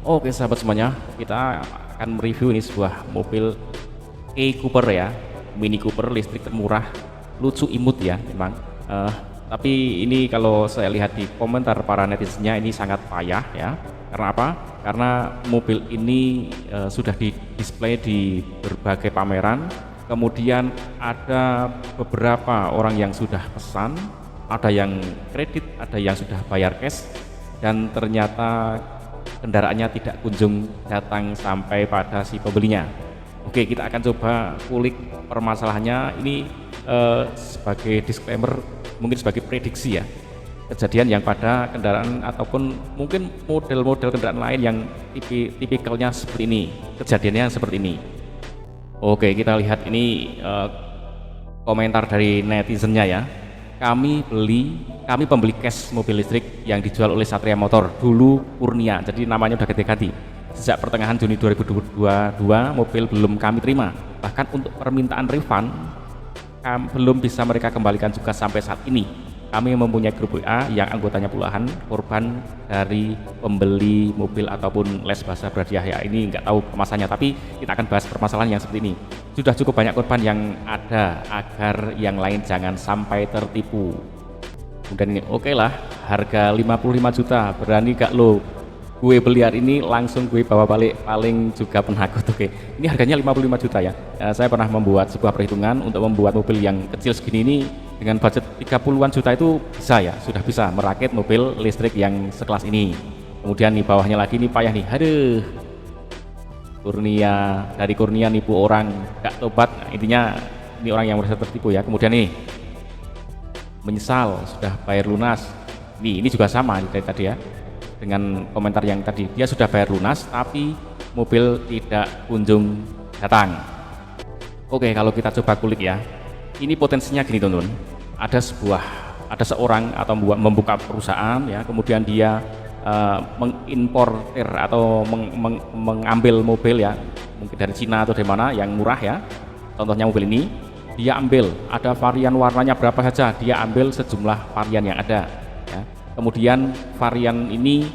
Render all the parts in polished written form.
Oke sahabat semuanya, kita akan mereview ini sebuah mobil Cooper ya, Mini Cooper listrik termurah, lucu imut ya memang. Eh, tapi ini kalau saya lihat di komentar para netizennya ini sangat payah ya. Karena apa? Karena mobil ini sudah di display di berbagai pameran. Kemudian ada beberapa orang yang sudah pesan, ada yang kredit, ada yang sudah bayar cash, dan ternyata kendaraannya tidak kunjung datang sampai pada si pembelinya. Oke, kita akan coba kulik permasalahannya ini sebagai disclaimer, mungkin sebagai prediksi ya, kejadian yang pada kendaraan ataupun mungkin model-model kendaraan lain yang tipikalnya seperti ini, kejadiannya seperti ini. Oke, kita lihat ini komentar dari netizennya ya. Kami pembeli cash mobil listrik yang dijual oleh Satria Motor, dulu Kurnia, jadi namanya udah ganti-ganti. Sejak pertengahan Juni 2022 mobil belum kami terima, bahkan untuk permintaan refund belum bisa mereka kembalikan juga sampai saat ini. Kami mempunyai grup WA yang anggotanya puluhan korban dari pembeli mobil ataupun les bahasa Bradiah ya. Ini nggak tahu kemasannya, tapi kita akan bahas permasalahan yang seperti ini. Sudah cukup banyak korban yang ada agar yang lain jangan sampai tertipu. Kemudian ini oke lah, harga 55 juta, berani gak lo gue beli hari ini langsung gue bawa balik, paling juga penakut. Oke, ini harganya 55 juta ya. Saya pernah membuat sebuah perhitungan untuk membuat mobil yang kecil segini ini dengan budget 30-an juta itu bisa ya, sudah bisa merakit mobil listrik yang sekelas ini. Kemudian di bawahnya lagi ini payah nih, aduh, Kurnia, dari Kurnia nipu orang gak tobat. Nah, intinya ini orang yang merasa tertipu ya. Kemudian nih menyesal sudah bayar lunas. Ini juga sama dari tadi ya, dengan komentar yang tadi, dia sudah bayar lunas tapi mobil tidak kunjung datang. Oke, kalau kita coba kulik ya, ini potensinya gini teman-teman. Ada seorang atau membuka perusahaan ya, kemudian dia mengimportir atau mengambil mobil ya, mungkin dari Cina atau dari mana yang murah ya. Contohnya mobil ini, dia ambil ada varian warnanya berapa saja, dia ambil sejumlah varian yang ada ya. Kemudian varian ini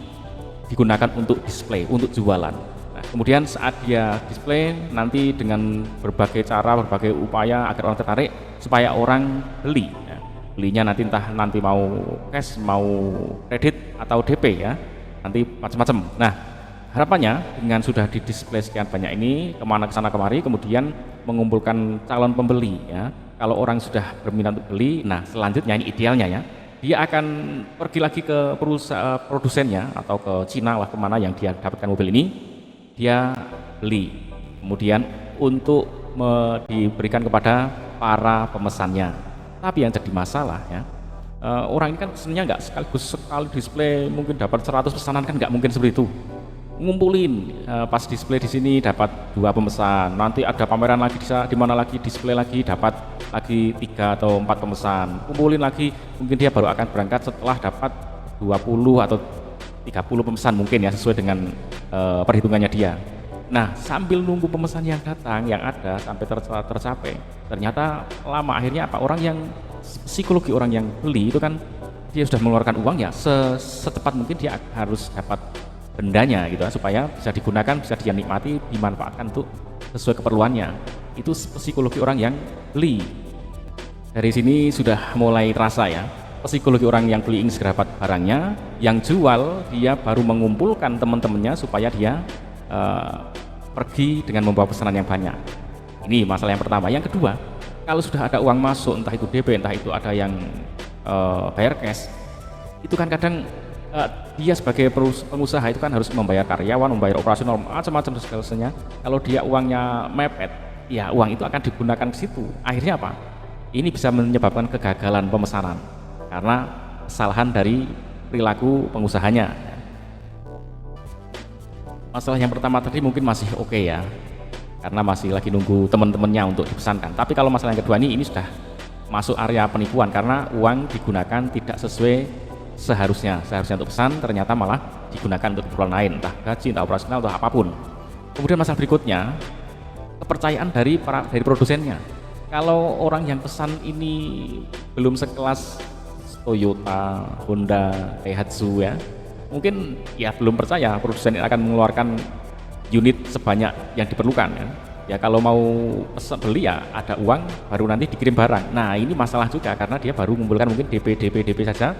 digunakan untuk display, untuk jualan. Nah, kemudian saat dia display nanti dengan berbagai cara, berbagai upaya agar orang tertarik supaya orang beli ya. Belinya nanti mau cash, mau kredit atau DP ya, nanti macam-macam. Nah, harapannya dengan sudah di display sekian banyak ini, kemana kesana kemari, kemudian mengumpulkan calon pembeli ya. Kalau orang sudah berminat untuk beli, nah selanjutnya ini idealnya ya, dia akan pergi lagi ke perusahaan produsennya atau ke Cina lah, kemana yang dia dapatkan mobil ini, dia beli, kemudian untuk diberikan kepada para pemesannya. Tapi yang jadi masalah ya, orang ini kan pesennya nggak sekali display mungkin dapat 100 pesanan, kan nggak mungkin seperti itu. Ngumpulin pas display di sini dapat 2 pemesan, nanti ada pameran lagi di mana lagi display lagi dapat lagi 3 atau 4 pemesan, kumpulin lagi, mungkin dia baru akan berangkat setelah dapat 20 atau 30 pemesan mungkin ya, sesuai dengan perhitungannya dia. Nah, sambil nunggu pemesan yang datang yang ada sampai tercapai, ternyata lama. Akhirnya apa, orang yang psikologi orang yang beli itu kan dia sudah mengeluarkan uang ya, secepat mungkin dia harus dapat bendanya gitu supaya bisa digunakan, bisa dia nikmati, dimanfaatkan untuk sesuai keperluannya. Itu psikologi orang yang beli. Dari sini sudah mulai terasa ya, psikologi orang yang beli ingin segera dapat barangnya, yang jual dia baru mengumpulkan teman-temannya supaya dia pergi dengan membawa pesanan yang banyak. Ini masalah yang pertama. Yang kedua, kalau sudah ada uang masuk, entah itu DP, entah itu ada yang bayar cash, itu kan kadang dia sebagai pengusaha itu kan harus membayar karyawan, membayar operasional, macam-macam segalanya. Kalau dia uangnya mepet, ya uang itu akan digunakan ke situ. Akhirnya apa? Ini bisa menyebabkan kegagalan pemesanan karena kesalahan dari perilaku pengusahanya. Masalah yang pertama tadi mungkin masih oke ya, karena masih lagi nunggu teman-temannya untuk dipesankan. Tapi kalau masalah yang kedua ini sudah masuk area penipuan karena uang digunakan tidak sesuai seharusnya untuk pesan, ternyata malah digunakan untuk keperluan lain, entah gaji, entah operasional, atau apapun. Kemudian masalah berikutnya, kepercayaan dari produsennya. Kalau orang yang pesan ini belum sekelas Toyota, Honda, Daihatsu ya, mungkin ya belum percaya produsen ini akan mengeluarkan unit sebanyak yang diperlukan ya. Ya kalau mau pesan beli ya ada uang baru nanti dikirim barang. Nah ini masalah juga karena dia baru mengumpulkan mungkin DP saja,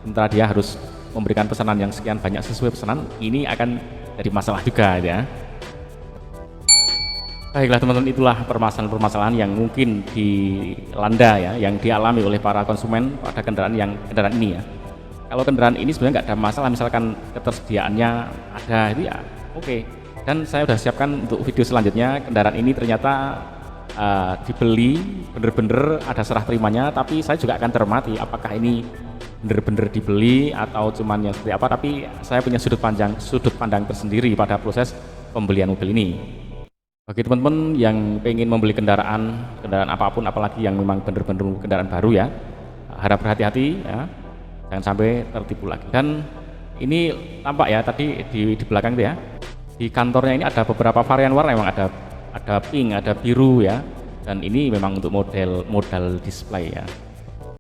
sementara dia harus memberikan pesanan yang sekian banyak sesuai pesanan, ini akan jadi masalah juga ya. Baiklah teman-teman, itulah permasalahan-permasalahan yang mungkin dilanda ya, yang dialami oleh para konsumen pada kendaraan ini ya. Kalau kendaraan ini sebenarnya nggak ada masalah, misalkan ketersediaannya ada itu ya oke. Dan saya sudah siapkan untuk video selanjutnya, kendaraan ini ternyata dibeli bener-bener ada serah terimanya, tapi saya juga akan cermati apakah ini bener-bener dibeli atau cuman yang seperti apa, tapi saya punya sudut pandang tersendiri pada proses pembelian mobil ini. Bagi teman-teman yang pengen membeli kendaraan apapun, apalagi yang memang bener-bener kendaraan baru ya, harap berhati-hati ya, jangan sampai tertipu lagi. Dan ini tampak ya tadi di belakang itu ya, di kantornya ini ada beberapa varian warna, memang ada pink, ada biru ya, dan ini memang untuk modal display ya.